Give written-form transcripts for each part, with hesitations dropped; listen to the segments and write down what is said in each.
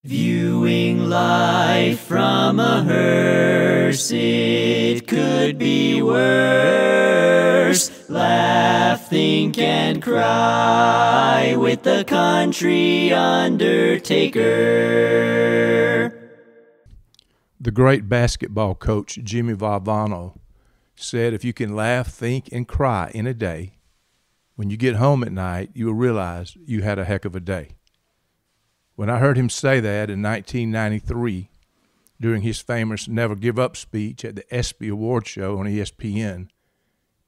Viewing life from a hearse, it could be worse. Laugh, think, and cry with the country undertaker. The great basketball coach Jimmy Valvano said, if you can laugh, think, and cry in a day, when you get home at night, you will realize you had a heck of a day. When I heard him say that in 1993, during his famous Never Give Up speech at the ESPY Award show on ESPN,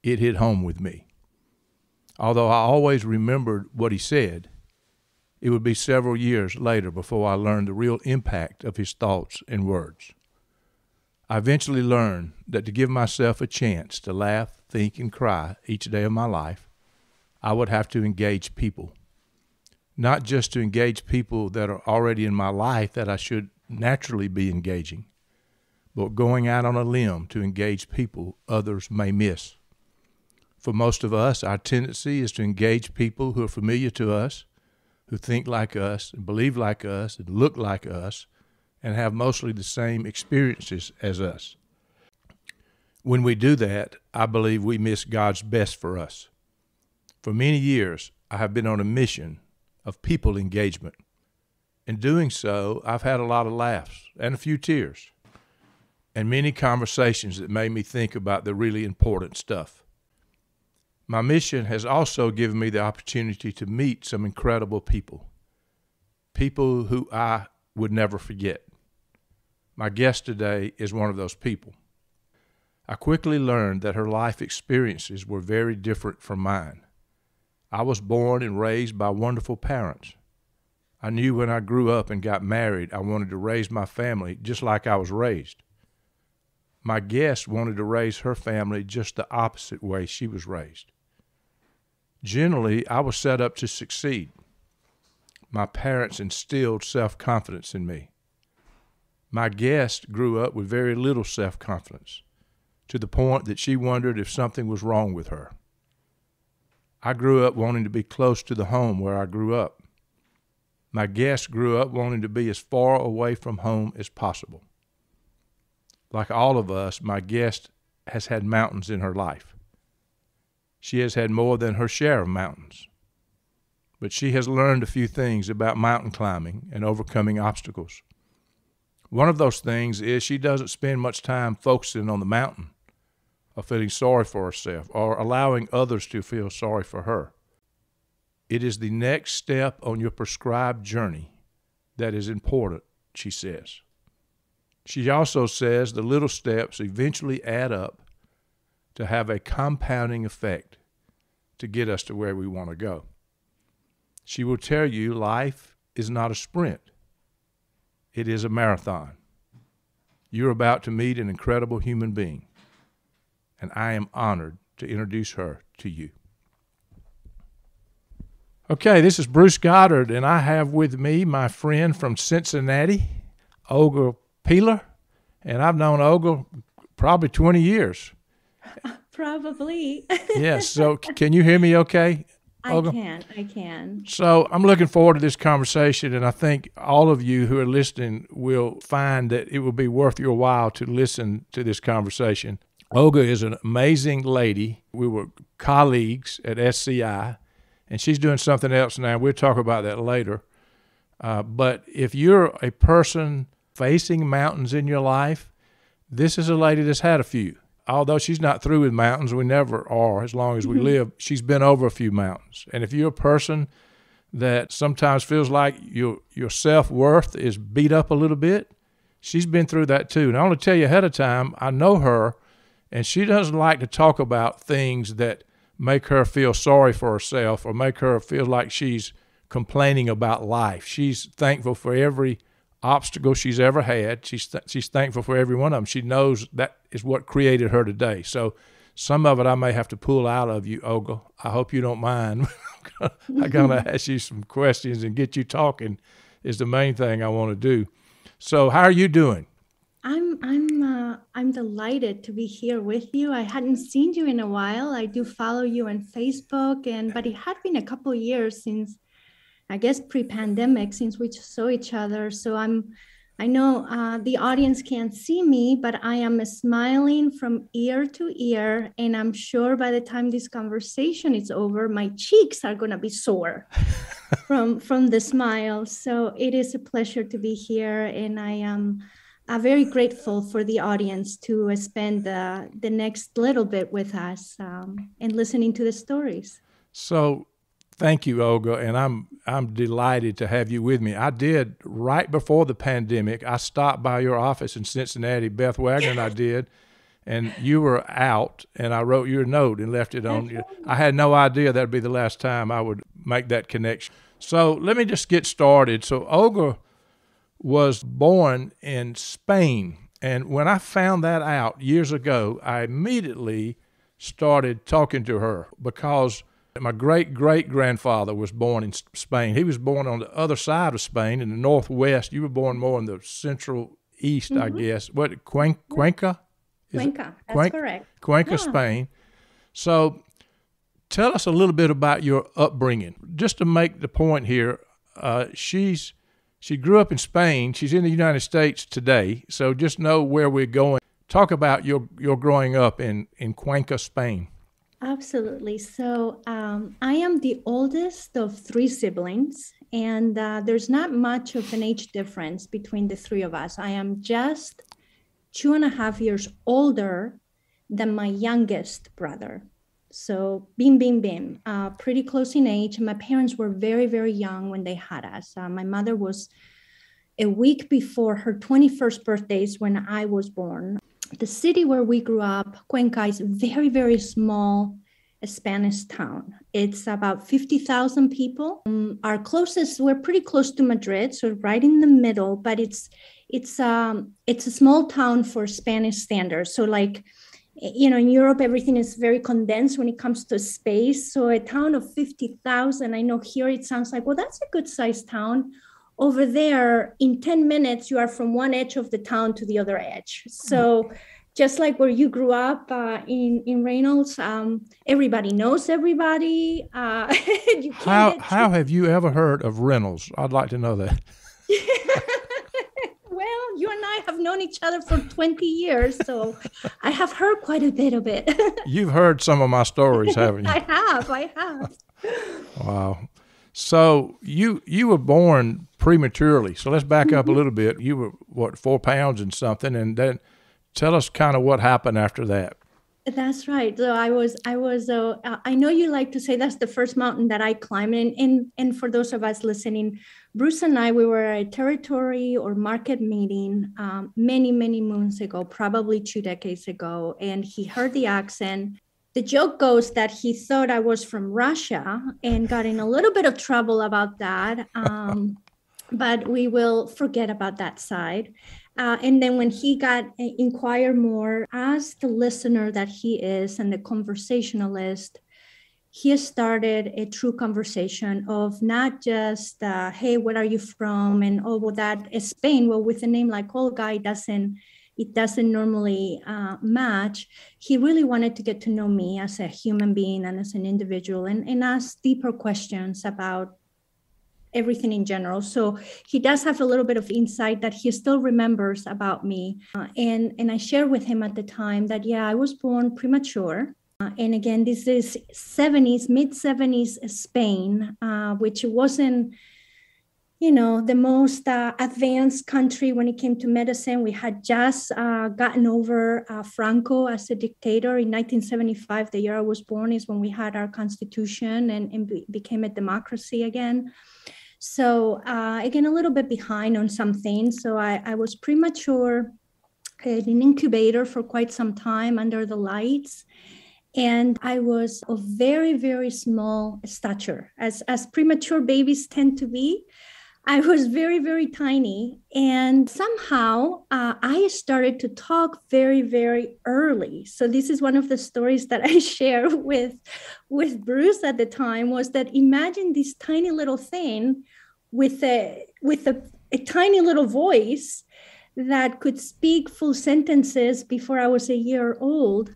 it hit home with me. Although I always remembered what he said, it would be several years later before I learned the real impact of his thoughts and words. I eventually learned that to give myself a chance to laugh, think, and cry each day of my life, I would have to engage people. Not just to engage people that are already in my life that I should naturally be engaging, but going out on a limb to engage people others may miss. For most of us, our tendency is to engage people who are familiar to us, who think like us, and believe like us, and look like us, and have mostly the same experiences as us. When we do that, I believe we miss God's best for us. For many years, I have been on a mission of people engagement. In doing so, I've had a lot of laughs and a few tears, and many conversations that made me think about the really important stuff. My mission has also given me the opportunity to meet some incredible people who I would never forget. My guest today is one of those people. I quickly learned that her life experiences were very different from mine. I was born and raised by wonderful parents. I knew when I grew up and got married, I wanted to raise my family just like I was raised. My guest wanted to raise her family just the opposite way she was raised. Generally, I was set up to succeed. My parents instilled self-confidence in me. My guest grew up with very little self-confidence, to the point that she wondered if something was wrong with her. I grew up wanting to be close to the home where I grew up. My guest grew up wanting to be as far away from home as possible. Like all of us, my guest has had mountains in her life. She has had more than her share of mountains. But she has learned a few things about mountain climbing and overcoming obstacles. One of those things is she doesn't spend much time focusing on the mountain, or feeling sorry for herself, or allowing others to feel sorry for her. It is the next step on your prescribed journey that is important, she says. She also says the little steps eventually add up to have a compounding effect to get us to where we want to go. She will tell you life is not a sprint. It is a marathon. You're about to meet an incredible human being, and I am honored to introduce her to you. Okay, this is Bruce Goddard, and I have with me my friend from Cincinnati, Olga Piehler, and I've known Olga probably 20 years. Probably. Yes, so can you hear me okay, Olga? I can. So I'm looking forward to this conversation, and I think all of you who are listening will find that it will be worth your while to listen to this conversation. Olga is an amazing lady. We were colleagues at SCI, and she's doing something else now. We'll talk about that later. But if you're a person facing mountains in your life, this is a lady that's had a few. Although she's not through with mountains, we never are as long as we live, she's been over a few mountains. And if you're a person that sometimes feels like your self-worth is beat up a little bit, she's been through that too. And I want to tell you ahead of time, I know her, and she doesn't like to talk about things that make her feel sorry for herself or make her feel like she's complaining about life. She's thankful for every obstacle she's ever had. She's thankful for every one of them. She knows that is what created her today. So some of it I may have to pull out of you, Olga. I hope you don't mind. I'm going to ask you some questions and get you talking is the main thing I want to do. So how are you doing? I'm delighted to be here with you. I hadn't seen you in a while. I do follow you on Facebook, but it had been a couple of years since I guess pre-pandemic, since we just saw each other. So I know the audience can't see me, but I am smiling from ear to ear. And I'm sure by the time this conversation is over, my cheeks are going to be sore from the smile. So it is a pleasure to be here. And I am very grateful for the audience to spend the next little bit with us and listening to the stories. So thank you, Olga, and I'm delighted to have you with me. I did right before the pandemic. I stopped by your office in Cincinnati. Beth Wagner and I did, and you were out, and I wrote you a note and left it on you. I had no idea that'd be the last time I would make that connection. So let me just get started. So Olga was born in Spain, and when I found that out years ago, I immediately started talking to her because my great-great-grandfather was born in Spain. He was born on the other side of Spain in the northwest. You were born more in the central east, I guess. What, Cuenca? Cuenca, that's correct. Cuenca, Spain. So tell us a little bit about your upbringing. Just to make the point here, she grew up in Spain. She's in the United States today, so just know where we're going. Talk about your growing up in Cuenca, Spain. Absolutely. So I am the oldest of 3 siblings, and there's not much of an age difference between the 3 of us. I am just 2.5 years older than my youngest brother. So bim, pretty close in age. My parents were very, very young when they had us. My mother was a week before her 21st birthday when I was born. The city where we grew up, Cuenca, is a very, very small Spanish town. It's about 50,000 people. We're pretty close to Madrid, so right in the middle, but it's a small town for Spanish standards. So like, in Europe, everything is very condensed when it comes to space. So a town of 50,000, I know here it sounds like, well, that's a good sized town. Over there, in 10 minutes, you are from one edge of the town to the other edge. So just like where you grew up in Reynolds, everybody knows everybody. How have you ever heard of Reynolds? I'd like to know that. Well, you and I have known each other for 20 years, so I have heard quite a bit of it. You've heard some of my stories, haven't you? I have. Wow. So you were born prematurely. So let's back up a little bit. You were, 4 pounds and something, and then tell us kind of what happened after that. That's right. So I know you like to say that's the first mountain that I climbed. And for those of us listening, Bruce and I, we were at a territory or market meeting many, many moons ago, probably 2 decades ago. And he heard the accent. The joke goes that he thought I was from Russia and got in a little bit of trouble about that. But we will forget about that side. And then when he got inquire more, as the listener that he is and the conversationalist, he started a true conversation of not just, hey, where are you from? And oh, well, that is Spain. Well, with a name like Olga, it doesn't normally match. He really wanted to get to know me as a human being and as an individual and ask deeper questions about everything in general. So he does have a little bit of insight that he still remembers about me. And I shared with him at the time that, yeah, I was born premature. And again, this is mid-70s Spain, which wasn't, the most advanced country when it came to medicine. We had just gotten over Franco as a dictator in 1975. The year I was born is when we had our constitution and became a democracy again. So again, a little bit behind on some things. So I was premature in an incubator for quite some time under the lights. And I was of very, very small stature, as premature babies tend to be. I was very, very tiny. And somehow I started to talk very, very early. So this is one of the stories that I share with Bruce at the time, was that imagine this tiny little thing with a tiny little voice that could speak full sentences before I was a year old.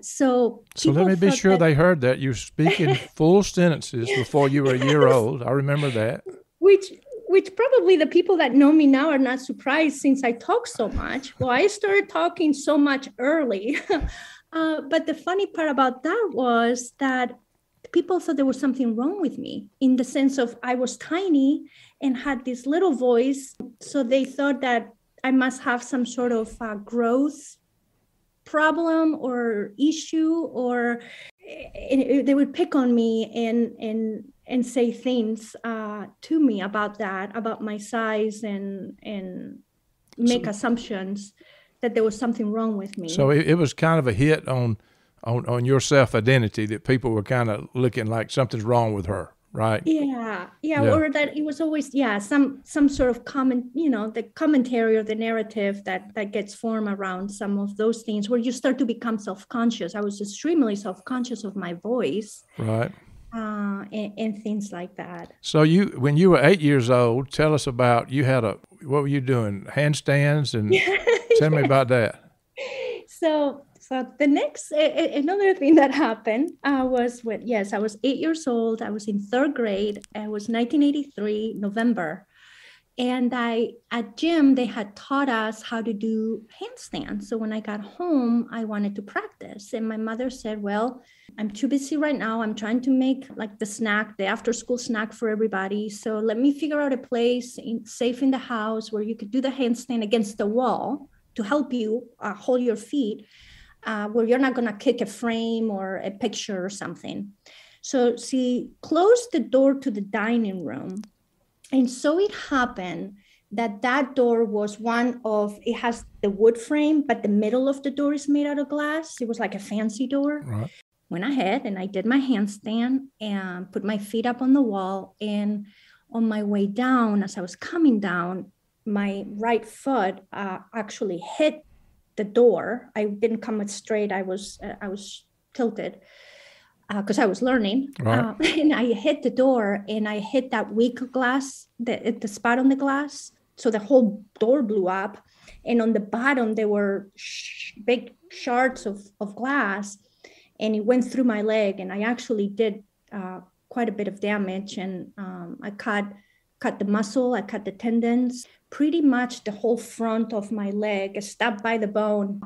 So let me be thought sure that, they heard that. You're speaking full sentences before you were a year old. I remember that. which probably the people that know me now are not surprised since I talk so much. Well, I started talking so much early. But the funny part about that was that people thought there was something wrong with me, in the sense of I was tiny and had this little voice. So they thought that I must have some sort of growth problem or issue, or they would pick on me and say things to me about that, about my size, and make assumptions that there was something wrong with me. So it was kind of a hit on your self-identity, that people were kind of looking like something's wrong with her, right? Yeah, or that it was always some sort of comment, the commentary or the narrative that gets formed around some of those things, where you start to become self-conscious. I was extremely self-conscious of my voice, right, and things like that. So when you were 8 years old, tell us about, what were you doing? Handstands, and tell me about that. So the next, another thing that happened was I was 8 years old. I was in third grade. It was 1983, November. And at gym, they had taught us how to do handstands. So when I got home, I wanted to practice. And my mother said, well, I'm too busy right now. I'm trying to make like the after school snack for everybody. So let me figure out a place safe in the house where you could do the handstand against the wall to help you hold your feet, where you're not going to kick a frame or a picture or something. So she closed the door to the dining room. And so it happened that door was it has the wood frame, but the middle of the door is made out of glass. It was like a fancy door. Right. Went ahead and I did my handstand and put my feet up on the wall. And on my way down, as I was coming down, my right foot actually hit the door. I didn't come it straight. I was tilted because I was learning. Right. And I hit the door and I hit that weak glass, the spot on the glass. So the whole door blew up. And on the bottom, there were big shards of glass. And it went through my leg. And I actually did quite a bit of damage. And I cut the muscle, I cut the tendons, pretty much the whole front of my leg, stabbed by the bone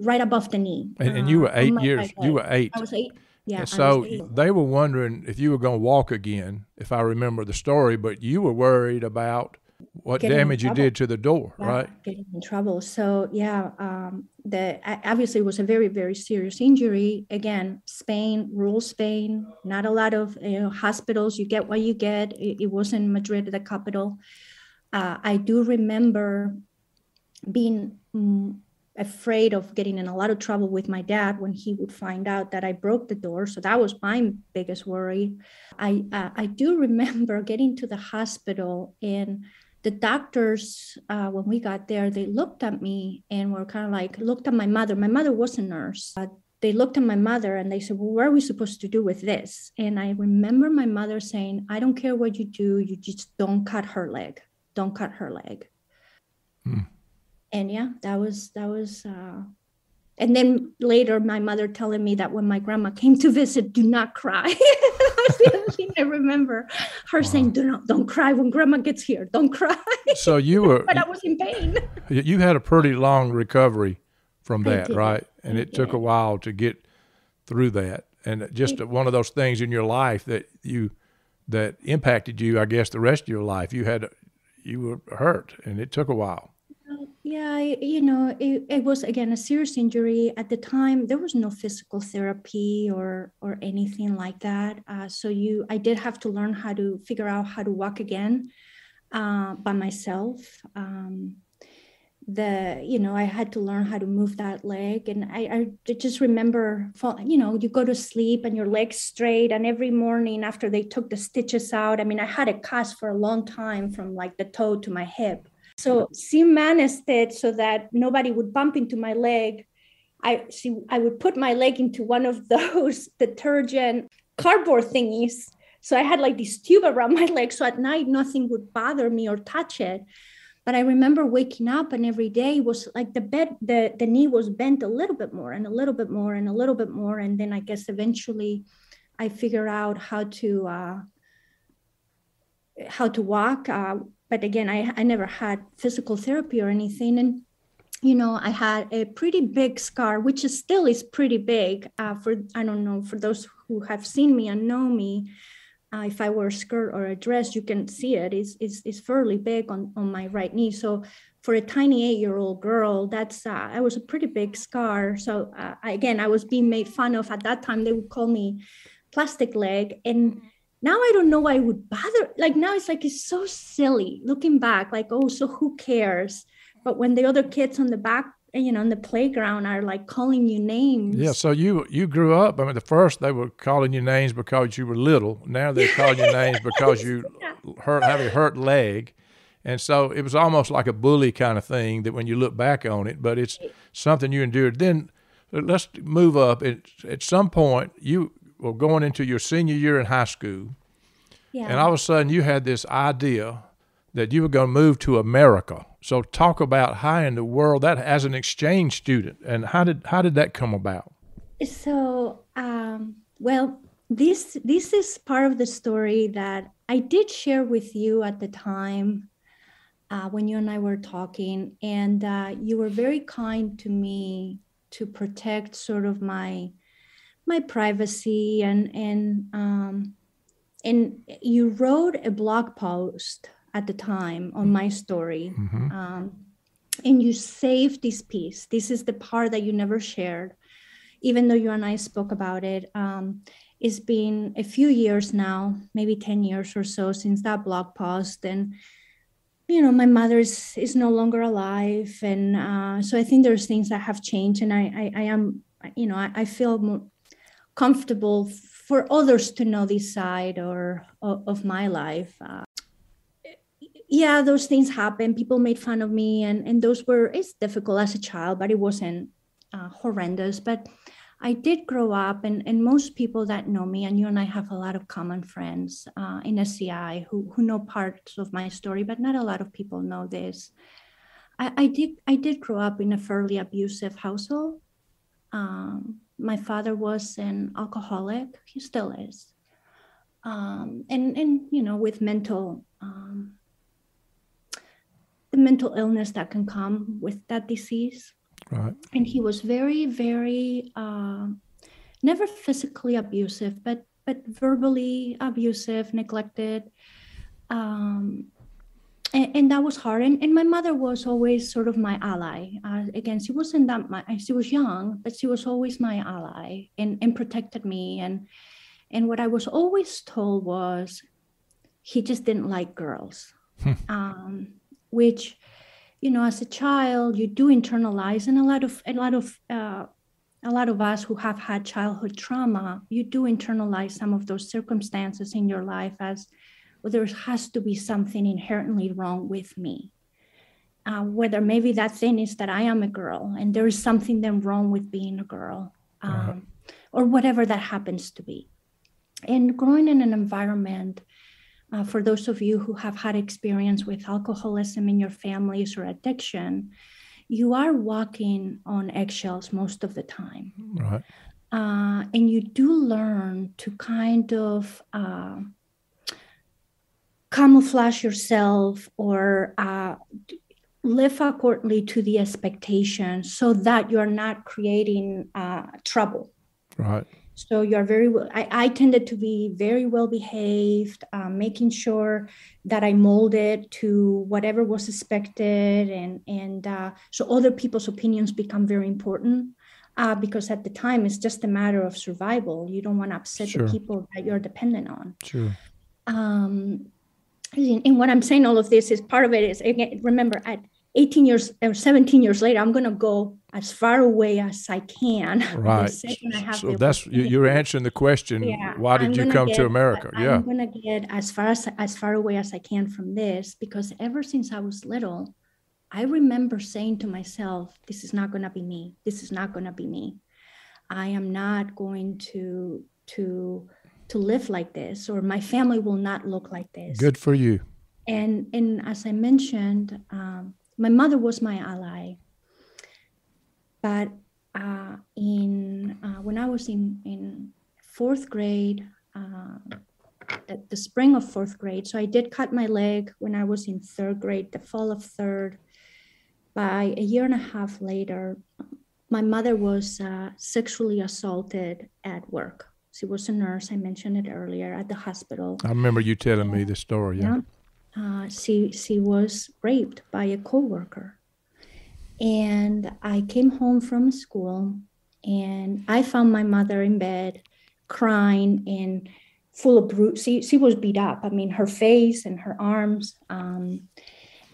right above the knee. And you were 8 years, you were 8. I was 8. Yeah. And so they were wondering if you were going to walk again, if I remember the story, but you were worried about what damage you did to the door, right? Getting in trouble. So obviously it was a very, very serious injury. Again, rural Spain, not a lot of hospitals. You get what you get. It wasn't Madrid, the capital. I do remember being afraid of getting in a lot of trouble with my dad when he would find out that I broke the door. So that was my biggest worry. I do remember getting to the hospital, and the doctors, when we got there, they looked at me and were kind of like, looked at my mother. My mother was a nurse. They looked at my mother and they said, well, what are we supposed to do with this? And I remember my mother saying, I don't care what you do. You just don't cut her leg. Don't cut her leg. And that was, and then later my mother telling me that when my grandma came to visit, do not cry. That's the other thing I remember her saying, don't cry when grandma gets here. Don't cry. So but I was in pain. You had a pretty long recovery from that, right? And it took a while to get through that. And just one of those things in your life that impacted you, I guess, the rest of your life. You were hurt, and it took a while. Yeah, it was, again, a serious injury. At the time, there was no physical therapy or anything like that. So I did have to learn how to figure out how to walk again by myself. I had to learn how to move that leg. And I just remember, you go to sleep and your leg's straight. And every morning after they took the stitches out, I had a cast for a long time from like the toe to my hip. So she managed it so that nobody would bump into my leg. I would put my leg into one of those detergent cardboard thingies. So I had like this tube around my leg. So at night, nothing would bother me or touch it. But I remember waking up, and every day was like the knee was bent a little bit more and a little bit more and a little bit more. And then I guess eventually I figured out how to walk. But again, I never had physical therapy or anything. And, I had a pretty big scar, which still is pretty big. I don't know, for those who have seen me and know me, if I wear a skirt or a dress, you can see it. It's fairly big on my right knee. So for a tiny 8-year-old girl, that was a pretty big scar. So I was being made fun of. At that time, they would call me plastic leg. And now I don't know why it would bother. Like now it's so silly looking back, like, oh, so who cares? But when the other kids on the back, on the playground are like calling you names. Yeah, so you grew up, I mean, the first they were calling you names because you were little. Now they're calling you names because you have a hurt leg. And so it was almost like a bully kind of thing that when you look back on it, but it's something you endured. Then let's move up. At some point, you were going into your senior year in high school, and all of a sudden you had this idea that you were going to move to America. So talk about how in the world that as an exchange student, and how did that come about? So, well, this is part of the story that I did share with you at the time when you and I were talking, and you were very kind to me to protect sort of my privacy, and you wrote a blog post at the time on my story. Mm-hmm. And you saved this piece. This is the part that you never shared, even though you and I spoke about it. It's been a few years now, maybe 10 years or so since that blog post. And, my mother is no longer alive. And so I think there's things that have changed. And I feel more comfortable for others to know this side of my life. Yeah, those things happen. People made fun of me, and it's difficult as a child, but it wasn't horrendous. But I did grow up, and most people that know me, and you and I have a lot of common friends in SCI who know parts of my story, but not a lot of people know this. I did grow up in a fairly abusive household. My father was an alcoholic. He still is. And with the mental illness that can come with that disease. Right. And he was very, very, never physically abusive, but verbally abusive, neglected. And that was hard. And my mother was always sort of my ally. Again, she wasn't she was young, but she was always my ally and protected me. And what I was always told was he just didn't like girls. Which, as a child, you do internalize, and a lot of us who have had childhood trauma, you do internalize some of those circumstances in your life as, well, there has to be something inherently wrong with me. Whether maybe that thing is that I am a girl, and there is something then wrong with being a girl, or whatever that happens to be. And growing in an environment, for those of you who have had experience with alcoholism in your families or addiction, you are walking on eggshells most of the time. Right. And you do learn to kind of camouflage yourself or live accordingly to the expectations so that you're not creating trouble. Right. So you're I tended to be very well behaved, making sure that I molded to whatever was expected. And so other people's opinions become very important because at the time it's just a matter of survival. You don't want to upset the people that you're dependent on. Sure. And what I'm saying, all of this is part of it is, again, remember, at 18 years or 17 years later, I'm going to go as far away as I can. Right. So that's, you're answering the question, why did you come to America? I'm going to get as far away as I can from this, because ever since I was little, I remember saying to myself, this is not going to be me. This is not going to be me. I am not going to live like this, or my family will not look like this. Good for you. And as I mentioned, my mother was my ally. But when I was in fourth grade, at the spring of fourth grade, so I did cut my leg when I was in third grade, the fall of third. By a year and a half later, my mother was sexually assaulted at work. She was a nurse. I mentioned it earlier at the hospital. I remember you telling me the story. Yeah. She was raped by a coworker. And I came home from school and I found my mother in bed crying and full of bruises. She was beat up. I mean, her face and her arms.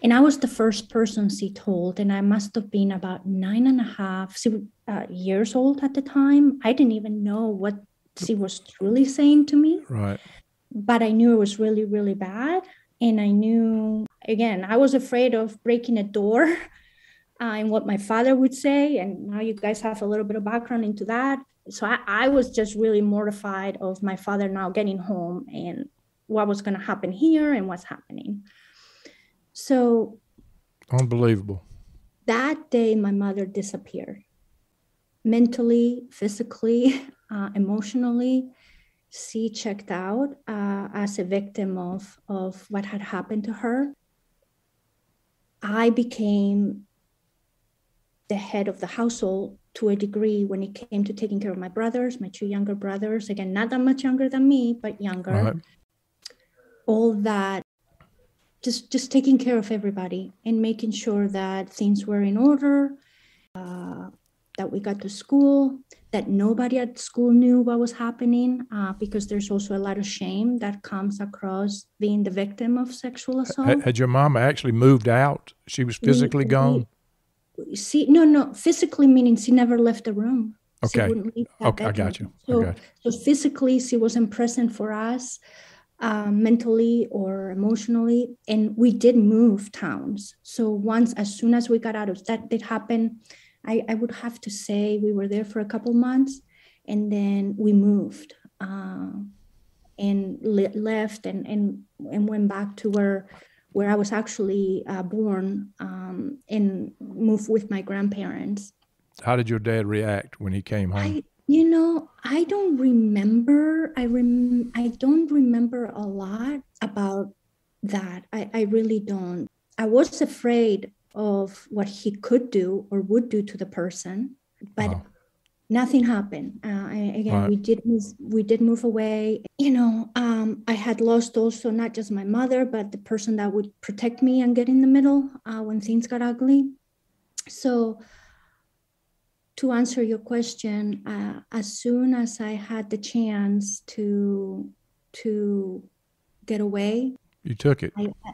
And I was the first person she told, and I must have been about 9.5 years old at the time. I didn't even know what she was truly saying to me. Right. But I knew it was really, really bad. And I knew, again, I was afraid of breaking a door and what my father would say. And now you guys have a little bit of background into that. So I was just really mortified of my father now getting home and what was going to happen here and what's happening. So unbelievable. That day, my mother disappeared. Mentally, physically, emotionally, she checked out as a victim of what had happened to her. I became the head of the household to a degree when it came to taking care of my brothers, my two younger brothers, again, not that much younger than me, but younger. Right. All that. Just taking care of everybody and making sure that things were in order, that we got to school, that nobody at school knew what was happening, because there's also a lot of shame that comes across being the victim of sexual assault. Had your mom actually moved out? She was physically gone? No, physically meaning she never left the room. Okay. She wouldn't leave that Okay, I got you. So physically, she wasn't present for us. Mentally or emotionally, and we did move towns. So as soon as we got out of that did happen, I would have to say we were there for a couple months, and then we moved and left and went back to where I was actually born, and moved with my grandparents. How did your dad react when he came home? I don't remember. I don't remember a lot about that. I really don't. I was afraid of what he could do or would do to the person, but nothing happened. Right. We did move away. I had lost also not just my mother, but the person that would protect me and get in the middle when things got ugly. So, to answer your question, as soon as I had the chance to get away, you took it.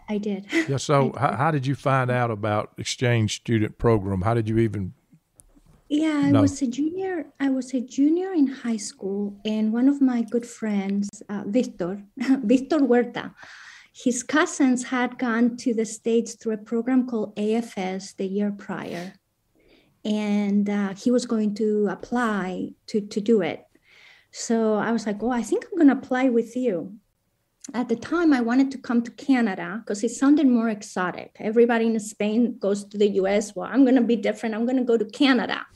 I did. Yeah. So how did you find out about exchange student program? How did you even? Yeah, I was a junior in high school, and one of my good friends, Victor Huerta, his cousins had gone to the States through a program called AFS the year prior. And he was going to apply to do it. So I was like, I think I'm going to apply with you. At the time, I wanted to come to Canada because it sounded more exotic. Everybody in Spain goes to the US. Well, I'm going to be different. I'm going to go to Canada.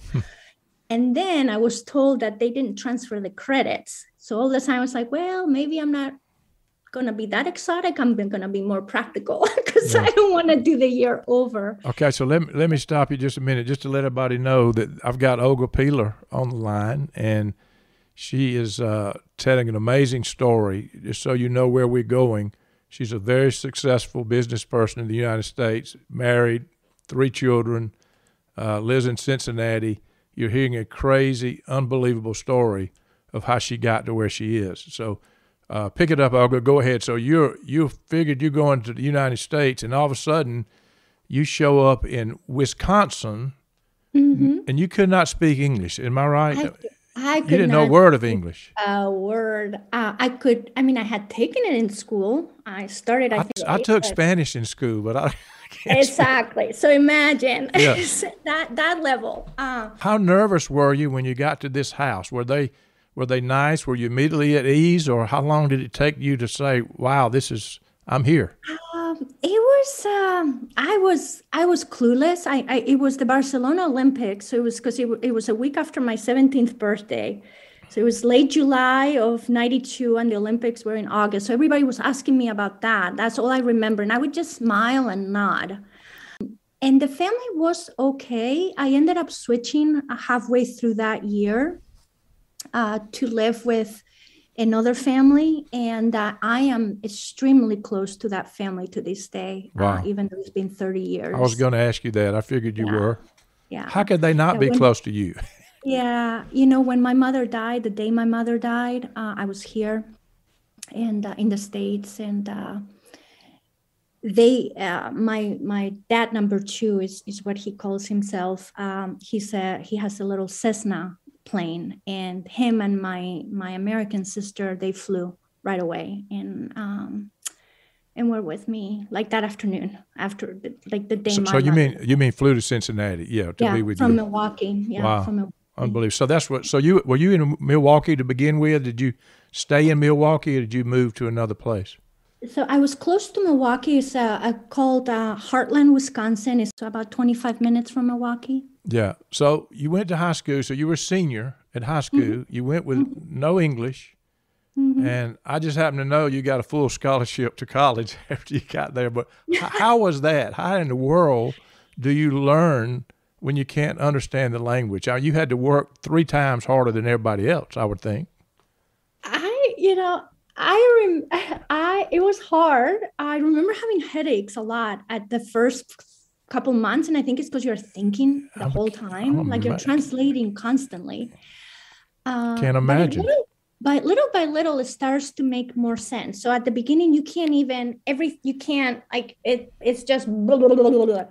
And then I was told that they didn't transfer the credits. So all the time I was like, well, maybe I'm not going to be that exotic. I'm going to be more practical because I don't want to do the year over. Okay, so let me stop you just a minute just to let everybody know that I've got Olga Piehler on the line, and she is telling an amazing story. Just so you know where we're going, she's a very successful business person in the United States, married, 3 children, lives in Cincinnati. You're hearing a crazy, unbelievable story of how she got to where she is. So pick it up, Olga. Go ahead. So you figured you're going to the United States, and all of a sudden you show up in Wisconsin, and you could not speak English. Am I right? I could you didn't know a word of English. A word. I could. I mean, I had taken it in school. I started. I took Spanish in school, but I can't exactly. Speak. So imagine that level. How nervous were you when you got to this house? Were they nice? Were you immediately at ease, or how long did it take you to say, "Wow, I'm here"? I was clueless. It was the Barcelona Olympics. So it was because it was a week after my 17th birthday. So it was late July of 92 and the Olympics were in August. So everybody was asking me about that. That's all I remember. And I would just smile and nod. And the family was okay. I ended up switching halfway through that year to live with another family. And I am extremely close to that family to this day, Wow. even though it's been 30 years. I was going to ask you that. I figured you were. Yeah. How could they not be close to you? Yeah. When my mother died, the day my mother died, I was here and in the States. And my dad, number two, is what he calls himself. He has a little Cessna plane, and him and my American sister, they flew right away and were with me like that afternoon after the day. So you mean flew to Cincinnati? Yeah, to be with from you. Milwaukee. Yeah, wow. from Milwaukee. Unbelievable. So that's what. So were you in Milwaukee to begin with? Did you stay in Milwaukee, or did you move to another place? So I was close to Milwaukee. It's called Heartland, Wisconsin. It's about 25 minutes from Milwaukee. Yeah. So you went to high school. So you were a senior at high school. Mm-hmm. You went with no English. Mm-hmm. And I just happen to know you got a full scholarship to college after you got there. But how was that? How in the world do you learn when you can't understand the language? You had to work 3 times harder than everybody else, I would think. It was hard. I remember having headaches a lot at the first couple months. And I think it's because you're thinking the whole time, like you're translating constantly. Can't imagine. But little by little, it starts to make more sense. So at the beginning, it's just blah, blah, blah, blah, blah.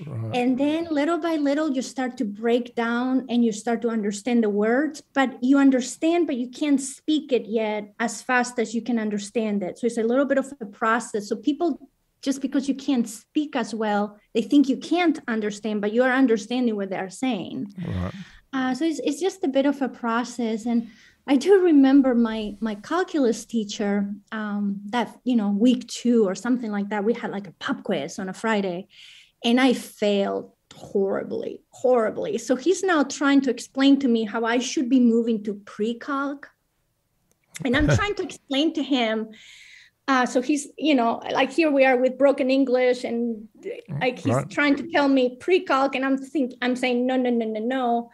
Right. And then little by little, you start to break down and you start to understand the words, but you understand, but you can't speak it yet as fast as you can understand it. So it's a little bit of a process. So people, just because you can't speak as well, they think you can't understand, but you are understanding what they're saying. Right. So it's just a bit of a process. And I do remember my calculus teacher that, week 2 or something like that, we had like a pop quiz on a Friday. And I failed horribly. So he's now trying to explain to me how I should be moving to pre-calc. And I'm trying to explain to him. So he's, like here we are with broken English and like he's right. trying to tell me pre-calc. And I'm saying, no.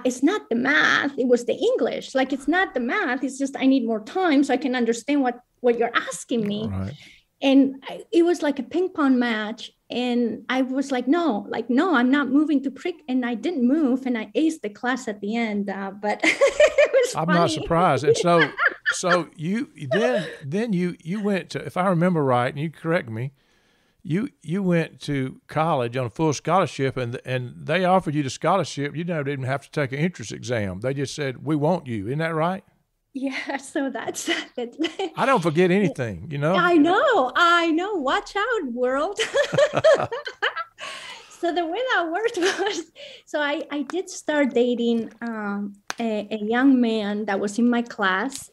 It's not the math. It was the English. Like, it's not the math. It's just I need more time so I can understand what you're asking me. Right. And it was like a ping pong match. And I was like, no, I'm not moving to pre. And I didn't move. And I aced the class at the end. But it was funny. I'm not surprised. And so you went to, if I remember right, and you correct me, you went to college on a full scholarship, and they offered you the scholarship. You never didn't have to take an entrance exam. They just said, we want you. Isn't that right? Yeah, so that's I don't forget anything, I know. Watch out, world. So the way that worked was, so I did start dating a young man that was in my class.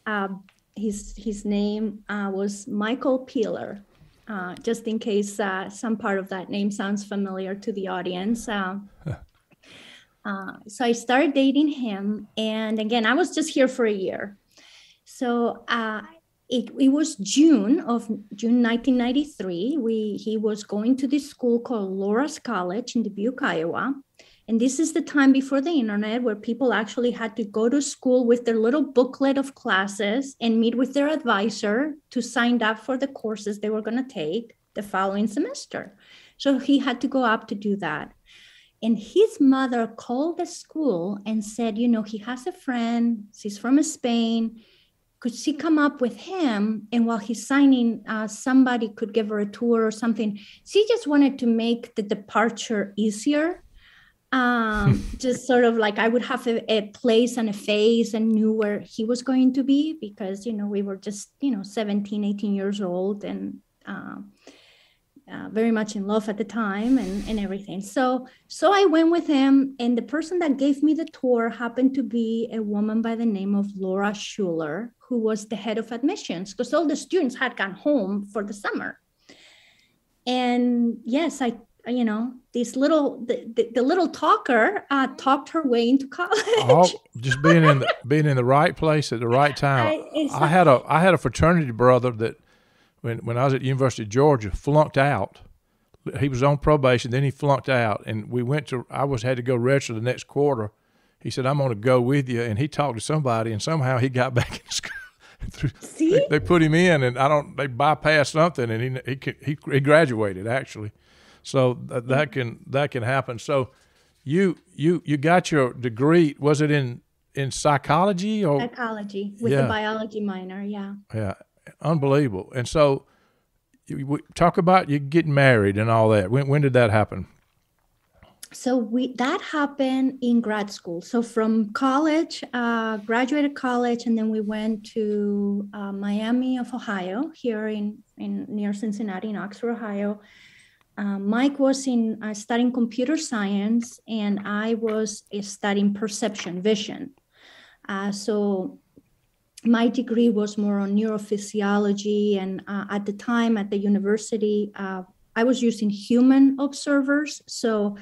His name was Olga Piehler. Just in case some part of that name sounds familiar to the audience. So I started dating him. And again, I was just here for a year. So it was June 1993. He was going to this school called Laura's College in Dubuque, Iowa. And this is the time before the internet where people actually had to go to school with their little booklet of classes and meet with their advisor to sign up for the courses they were going to take the following semester. So he had to go up to do that. And his mother called the school and said, he has a friend, she's from Spain. Could she come up with him? And while he's signing, somebody could give her a tour or something. She just wanted to make the departure easier. Just sort of like I would have a place and a face and knew where he was going to be because, we were just, 17, 18 years old and very much in love at the time and everything. So I went with him, and the person that gave me the tour happened to be a woman by the name of Laura Schuler, who was the head of admissions because all the students had gone home for the summer. And yes, this the little talker talked her way into college. All just being in the right place at the right time. It's I had a fraternity brother that when I was at the University of Georgia flunked out. He was on probation, then he flunked out, and had to go register the next quarter. He said, "I'm going to go with you," and he talked to somebody, and somehow he got back in school. See? They put him in, and they bypassed something, and he graduated actually. So that can happen. So you got your degree. Was it in psychology or Psychology with a biology minor? Yeah. Yeah, unbelievable. And so talk about you getting married and all that. When did that happen? So that happened in grad school. So from college, graduated college, and then we went to Miami of Ohio, here in near Cincinnati, in Oxford, Ohio. Mike was studying computer science, and I was studying perception, vision. So my degree was more on neurophysiology, and at the time at the university, I was using human observers. So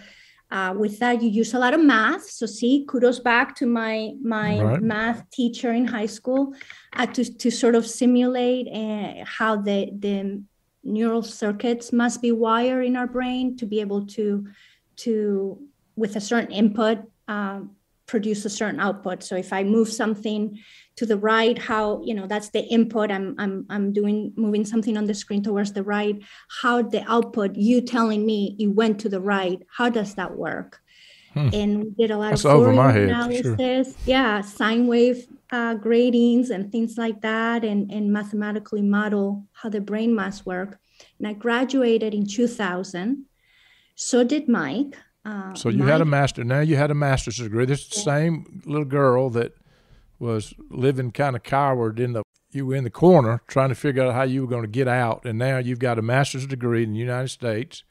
with that, you use a lot of math. So see, kudos back to my Right. math teacher in high school to sort of simulate how the neural circuits must be wired in our brain to be able to with a certain input, produce a certain output. So if I move something to the right, how, that's the input. I'm moving something on the screen towards the right. How the output, you telling me it went to the right, how does that work? And we did a lot That's of over my Fourier head, for sure. analysis, sine wave gratings and things like that, and mathematically model how the brain must work. And I graduated in 2000. So did Mike. So you had a master. Now you had a master's degree. This is the same little girl that was living kind of coward you were in the corner trying to figure out how you were going to get out, and now you've got a master's degree in the United States.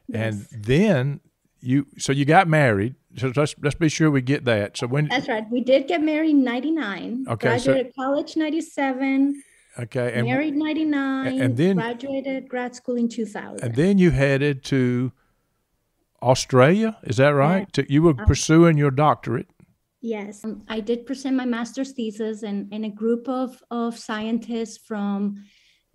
Yes. And then you got married. So let's be sure we get that. So when That's right. We did get married in 99. Okay, Graduated college 97. Okay. Married 99. And then graduated grad school in 2000. And then you headed to Australia. Is that right? You were pursuing your doctorate. Yes, I did present my master's thesis, and a group of scientists from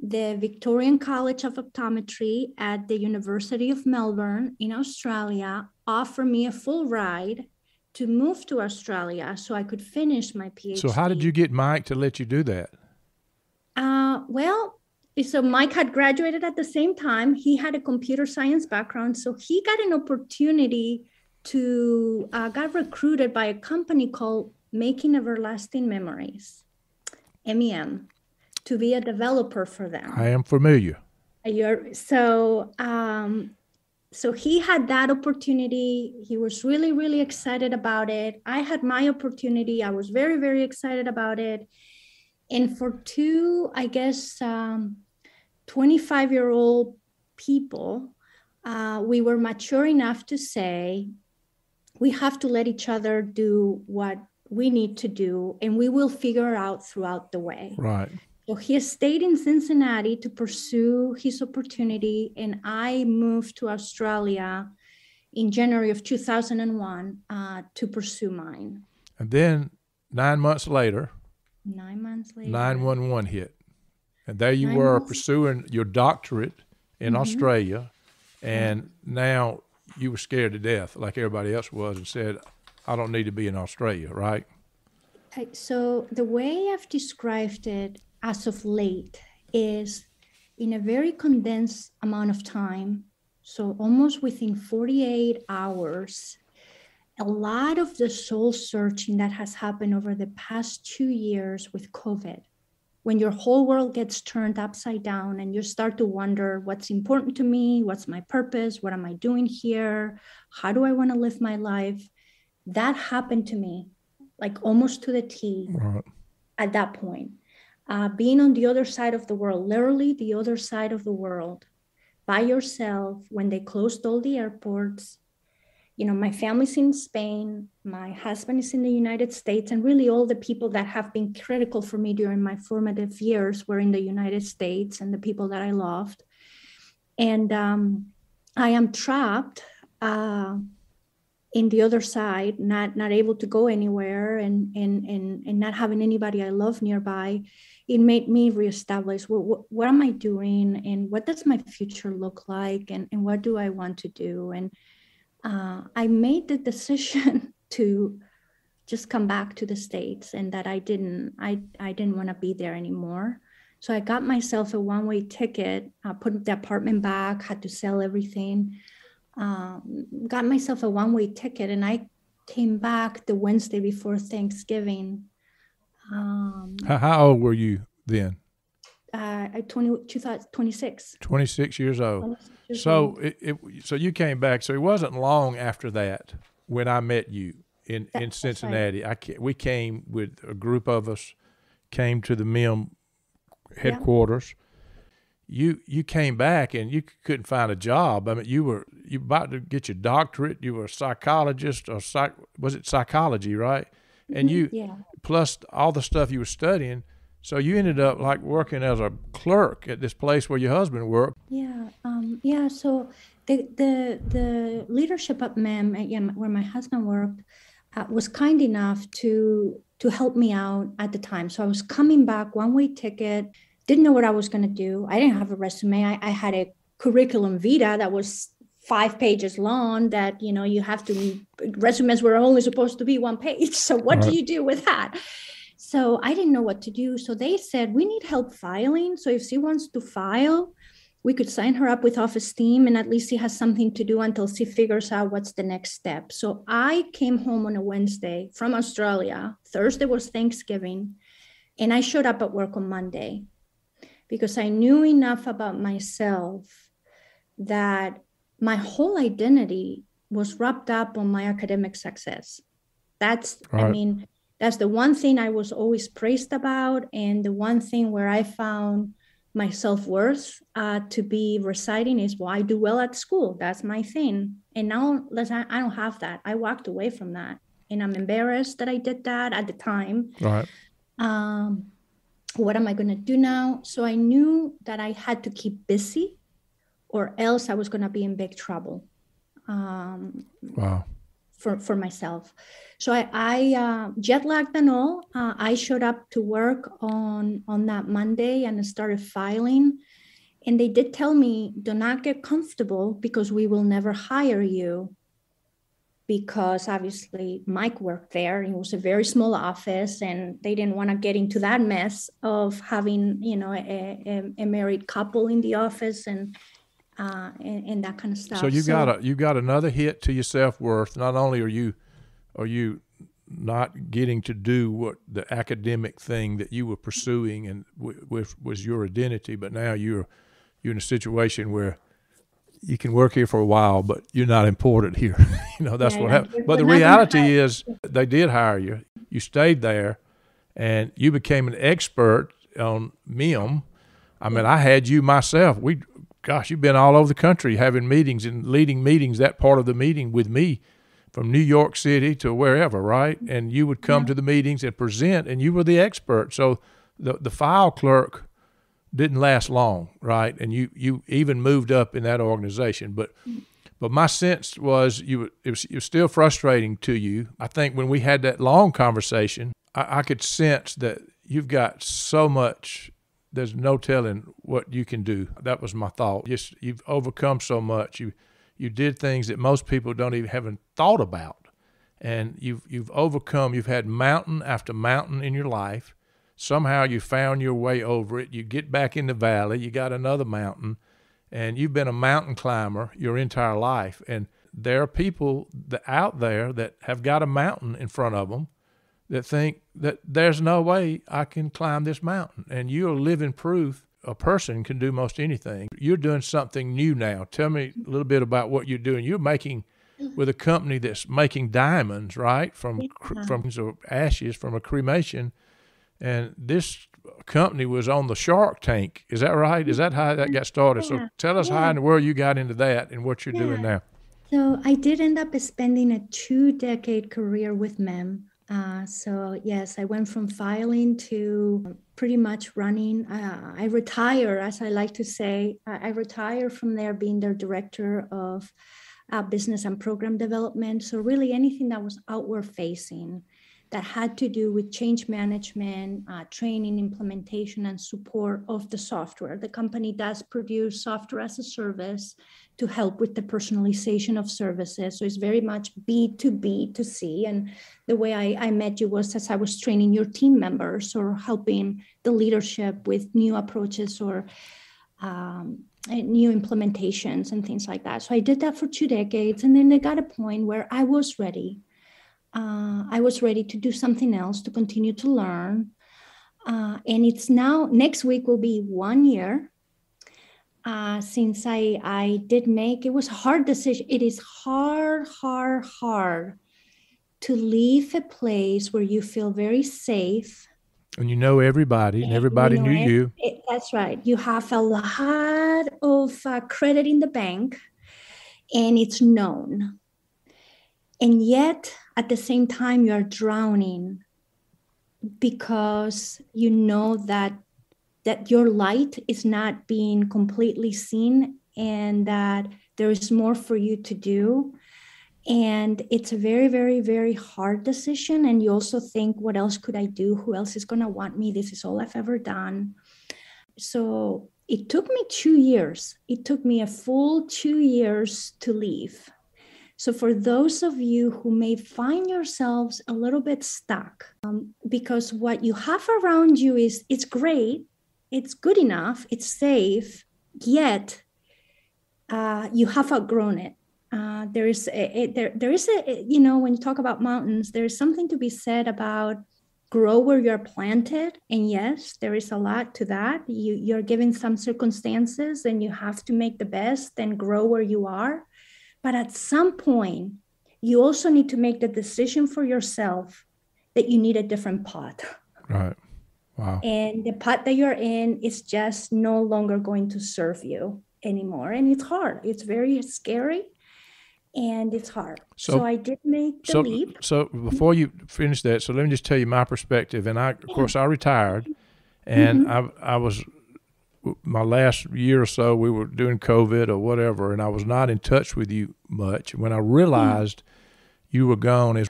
the Victorian College of Optometry at the University of Melbourne in Australia offered me a full ride to move to Australia so I could finish my PhD. So how did you get Mike to let you do that? So Mike had graduated at the same time. He had a computer science background, so he got an opportunity to got recruited by a company called Making Everlasting Memories, MEM, to be a developer for them. I am familiar. So he had that opportunity. He was really, really excited about it. I had my opportunity. I was very, very excited about it. And for two, I guess, 25-year-old people, we were mature enough to say, we have to let each other do what we need to do, and we will figure out throughout the way. Right. So he stayed in Cincinnati to pursue his opportunity, and I moved to Australia in January of 2001 to pursue mine. And then 9 months later, 9 months later, 911 hit. And there you were pursuing your doctorate in Australia, and now you were scared to death like everybody else was and said, I don't need to be in Australia, right? So the way I've described it as of late is in a very condensed amount of time, so almost within 48 hours, a lot of the soul searching that has happened over the past 2 years with COVID, when your whole world gets turned upside down and you start to wonder what's important to me, what's my purpose, what am I doing here, how do I want to live my life? That happened to me, like almost to the T at that point. Being on the other side of the world, literally the other side of the world, by yourself, when they closed all the airports. My family's in Spain, my husband is in the United States, and really all the people that have been critical for me during my formative years were in the United States, and the people that I loved. And I am trapped in the other side, not able to go anywhere, and not having anybody I love nearby. It made me reestablish what am I doing, and what does my future look like, and what do I want to do. And I made the decision to just come back to the States, and that I didn't want to be there anymore. So I got myself a one-way ticket, put the apartment back, had to sell everything, got myself a one-way ticket, and I came back the Wednesday before Thanksgiving. How old were you then? 26. 26 years old. 26 years So old. so you came back. So it wasn't long after that when I met you in Cincinnati. Right. We came with a group of us, came to the MIM headquarters. Yeah. You came back and you couldn't find a job. I mean, you about to get your doctorate. You were a psychologist, or was it psychology, right? And plus all the stuff you were studying. So you ended up like working as a clerk at this place where your husband worked. Yeah. So the leadership at MIM, where my husband worked, was kind enough to help me out at the time. So I was coming back, one-way ticket, didn't know what I was going to do. I didn't have a resume. I had a curriculum vitae that was 5 pages long that, you have to, resumes were only supposed to be 1 page. So what do you do with that? So I didn't know what to do. So they said, we need help filing. So if she wants to file, we could sign her up with Office Team, and at least she has something to do until she figures out what's the next step. So I came home on a Wednesday from Australia. Thursday was Thanksgiving. And I showed up at work on Monday because I knew enough about myself that my whole identity was wrapped up on my academic success. That's the one thing I was always praised about, and the one thing where I found my self-worth to be residing is, well, I do well at school. That's my thing. And now I don't have that. I walked away from that, and I'm embarrassed that I did that at the time. Right. What am I going to do now? So I knew that I had to keep busy, or else I was going to be in big trouble. Wow. For myself. So I jet lagged and all, I showed up to work on that Monday and started filing. And they did tell me, do not get comfortable because we will never hire you. Because obviously Mike worked there, and it was a very small office, and they didn't want to get into that mess of having, a married couple in the office and that kind of stuff. So you got another hit to your self-worth. Not only are you not getting to do what the academic thing that you were pursuing and was your identity, but now you're in a situation where you can work here for a while, but you're not important here. That's what happened. But the reality is they did hire you. You stayed there, and you became an expert on MIM. I mean, I had you myself. You've been all over the country having meetings and leading meetings, that part of the meeting with me, from New York City to wherever, right? And you would come to the meetings and present, and you were the expert. So the file clerk didn't last long, right? And you even moved up in that organization. But my sense was it was still frustrating to you. I think when we had that long conversation, I could sense that you've got so much. There's no telling what you can do. That was my thought. You've overcome so much. You did things that most people haven't thought about, and you've overcome. You've had mountain after mountain in your life. Somehow you found your way over it. You get back in the valley. You got another mountain, and you've been a mountain climber your entire life. And there are people out there that have got a mountain in front of them that think that there's no way I can climb this mountain. And you're living proof a person can do most anything. You're doing something new now. Tell me a little bit about what you're doing. You're making with a company that's making diamonds, right? From ashes from a cremation. And this company was on the Shark Tank. Is that right? Is that how that got started? Yeah. So tell us how in the world you got into that and what you're doing now. So I did end up spending a 2-decade career with MIM. So yes, I went from filing to pretty much running. I retire, as I like to say, I retire from there being their director of business and program development. So really anything that was outward facing that had to do with change management, training, implementation, and support of the software. The company does produce software as a service to help with the personalization of services. So it's very much B2B to C. And the way I met you was as I was training your team members or helping the leadership with new approaches or new implementations and things like that. So I did that for 2 decades. And then I got a point where I was ready. I was ready to do something else, to continue to learn. And it's now, next week will be 1 year since I did make, it was a hard decision. It is hard to leave a place where you feel very safe. And you know everybody, and everybody knew you. That's right. You have a lot of credit in the bank, and it's known. And yet, at the same time, you're drowning because you know that your light is not being completely seen and that there is more for you to do. And it's a very, very, very hard decision. And you also think, what else could I do? Who else is going to want me? This is all I've ever done. So it took me 2 years. It took me a full 2 years to leave. So for those of you who may find yourselves a little bit stuck, because what you have around you is, it's great, it's good enough, it's safe, yet you have outgrown it. There is a, you know, when you talk about mountains, there is something to be said about grow where you're planted. And yes, there is a lot to that. You're given some circumstances and you have to make the best and grow where you are. But at some point, you also need to make the decision for yourself that you need a different pot. Right. Wow. And the pot that you're in is just no longer going to serve you anymore. And it's hard. It's very scary. And it's hard. So I did make the leap. So before you finish that, so let me just tell you my perspective. And of course, I retired, and I was, my last year or so, we were doing COVID or whatever, and I was not in touch with you much. When I realized you were gone,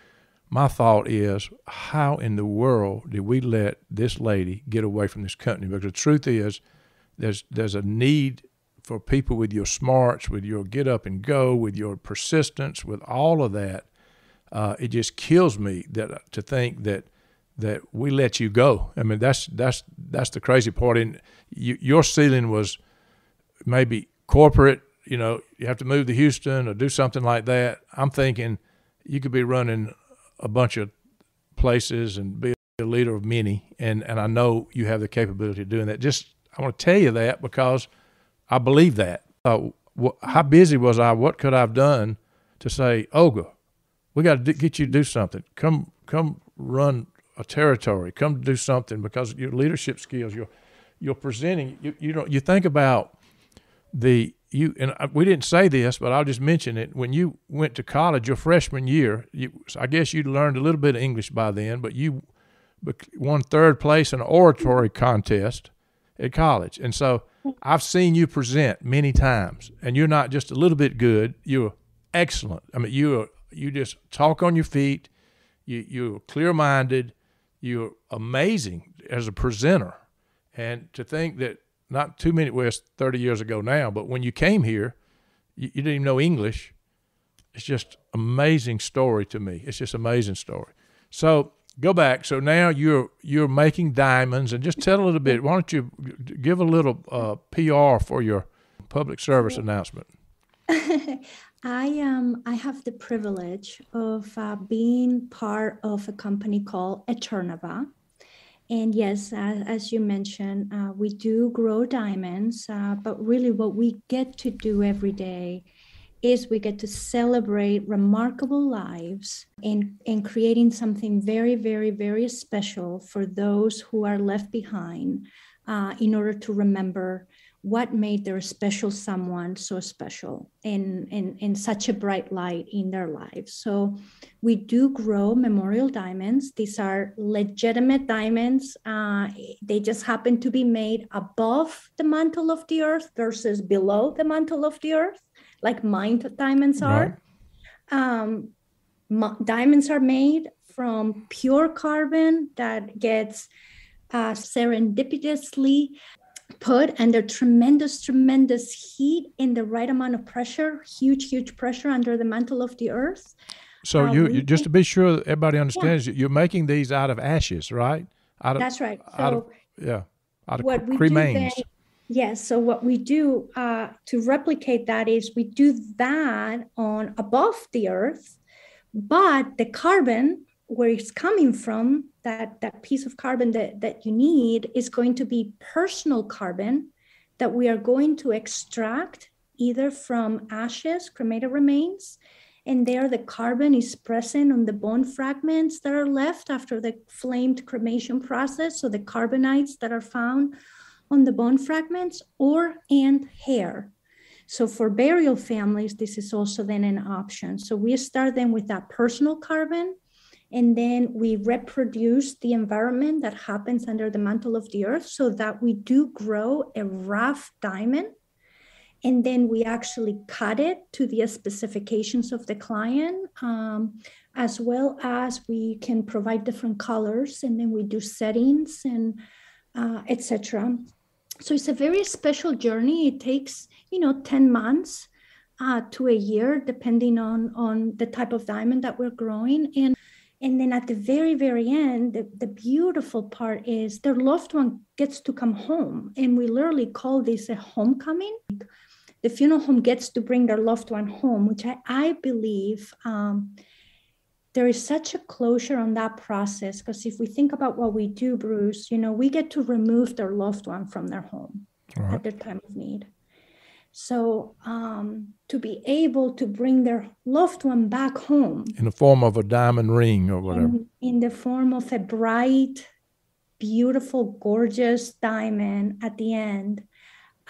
my thought is, how in the world did we let this lady get away from this company? Because the truth is, there's a need for people with your smarts, with your get up and go, with your persistence, with all of that. It just kills me to think that we let you go. I mean, that's the crazy part. And your ceiling was maybe corporate. You know, you have to move to Houston or do something like that. I'm thinking you could be running a bunch of places and be a leader of many. And I know you have the capability of doing that. Just I want to tell you that because I believe that. How busy was I? What could I have done to say, Olga, we got to get you to do something. Come run a territory. Come do something, because your leadership skills, you're presenting. You think about and we didn't say this, but I'll just mention it. When you went to college, your freshman year, I guess you'd learned a little bit of English by then, but you won 3rd place in an oratory contest at college, and so I've seen you present many times, and you're not just a little bit good, you're excellent. I mean, you just talk on your feet, you're clear-minded, you're amazing as a presenter. And to think that not too many, well, it's 30 years ago now, but when you came here, you didn't even know English. It's just amazing story to me. It's just amazing story. So go back. So now you're making diamonds, and just tell a little bit. Why don't you give a little PR for your public service announcement? I have the privilege of being part of a company called Eternova. And yes, as you mentioned, we do grow diamonds, but really what we get to do every day is we get to celebrate remarkable lives and creating something very, very, very special for those who are left behind in order to remember what made their special someone so special and such a bright light in their lives. So we do grow memorial diamonds. These are legitimate diamonds. They just happen to be made above the mantle of the earth versus below the mantle of the earth, like mined diamonds are. Right. Diamonds are made from pure carbon that gets serendipitously put under tremendous heat in the right amount of pressure, huge pressure under the mantle of the earth. So you just to be sure that everybody understands, you're making these out of ashes, right? That's right. So out of cremains. Yes. So what we do to replicate that is we do that on above the earth, but the carbon where it's coming from, that piece of carbon that you need is going to be personal carbon that we are going to extract either from ashes, cremated remains, and there the carbon is present on the bone fragments that are left after the flamed cremation process, so the carbonites that are found on the bone fragments, and hair. So for burial families, this is also then an option. So we start then with that personal carbon, and then we reproduce the environment that happens under the mantle of the earth so that we do grow a rough diamond. And then we actually cut it to the specifications of the client, as well as we can provide different colors, and then we do settings and etc. So it's a very special journey. It takes, 10 months to a year, depending on the type of diamond that we're growing. And then at the very, very end, the beautiful part is their loved one gets to come home. And we literally call this a homecoming. The funeral home gets to bring their loved one home, which I believe there is such a closure on that process. Because if we think about what we do, Bruce, we get to remove their loved one from their home at their time of need. So to be able to bring their loved one back home. In the form of a diamond ring or whatever. In the form of a bright, beautiful, gorgeous diamond at the end.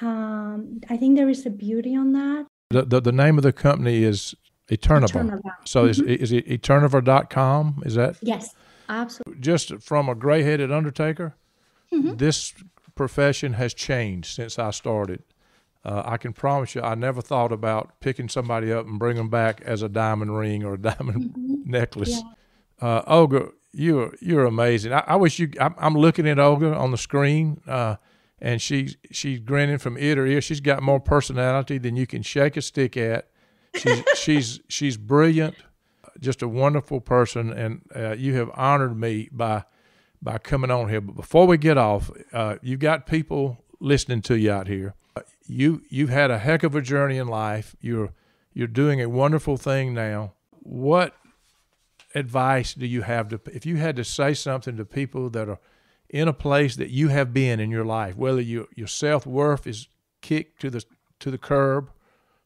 I think there is a beauty on that. The name of the company is Eterniver. So is it Eterniver.com? Is that? Yes, absolutely. Just from a gray-headed undertaker, this profession has changed since I started. I can promise you, I never thought about picking somebody up and bringing them back as a diamond ring or a diamond necklace. Yeah. Olga, you're amazing. I wish you. I'm looking at Olga on the screen, and she's grinning from ear to ear. She's got more personality than you can shake a stick at. She's brilliant, just a wonderful person, and you have honored me by coming on here. But before we get off, you've got people listening to you out here. You've had a heck of a journey in life. You're doing a wonderful thing now. What advice do you have if you had to say something to people that are in a place that you have been in your life, whether your self-worth is kicked to the curb,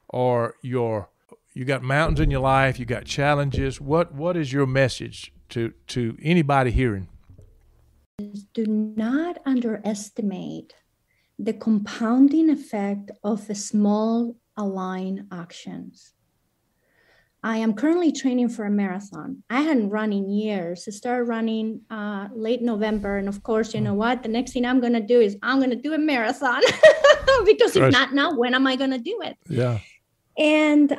or you got mountains in your life, you got challenges? What is your message to anybody hearing? Do not underestimate the compounding effect of the small aligned actions. I am currently training for a marathon. I hadn't run in years. I started running late November. And of course, you know what? The next thing I'm going to do is I'm going to do a marathon because if not now, when am I going to do it? Yeah. And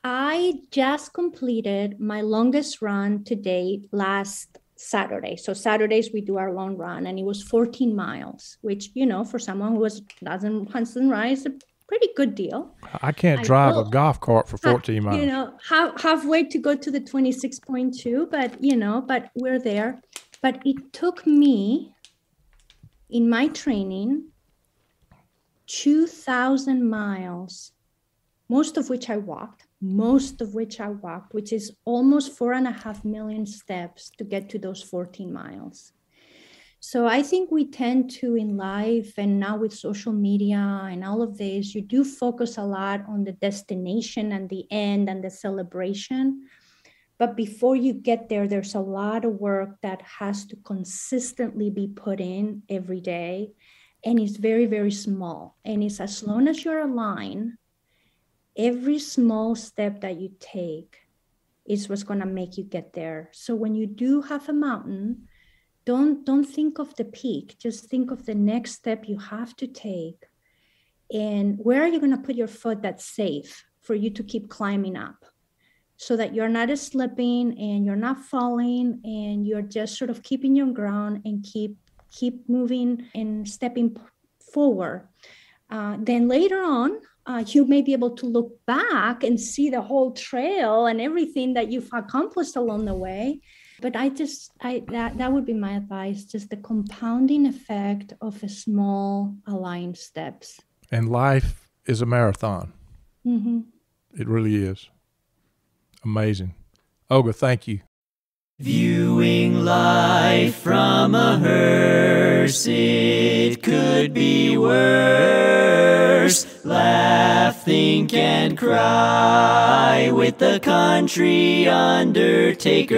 I just completed my longest run to date last Saturday. So Saturdays we do our long run, and it was 14 miles, which, for someone who doesn't run is a pretty good deal. I can't drive a golf cart for 14 miles. Halfway to go to the 26.2, but we're there. But it took me in my training 2,000 miles, most of which I walked, which is almost 4.5 million steps to get to those 14 miles. So I think we tend to, in life and now with social media and all of this, you do focus a lot on the destination and the end and the celebration. But before you get there, there's a lot of work that has to consistently be put in every day. and it's very, very small. And it's as long as you're aligned, every small step that you take is what's going to make you get there. So when you do have a mountain, don't think of the peak. Just think of the next step you have to take. And where are you going to put your foot that's safe for you to keep climbing up, so that you're not slipping and you're not falling, and you're just sort of keeping your ground and keep moving and stepping forward. Then later on, you may be able to look back and see the whole trail and everything that you've accomplished along the way. But that would be my advice, just the compounding effect of a small aligned steps. And life is a marathon. Mm-hmm. It really is. Amazing. Olga, thank you. Viewing life from a hearse, it could be worse. Laugh, think, and cry with the country undertaker.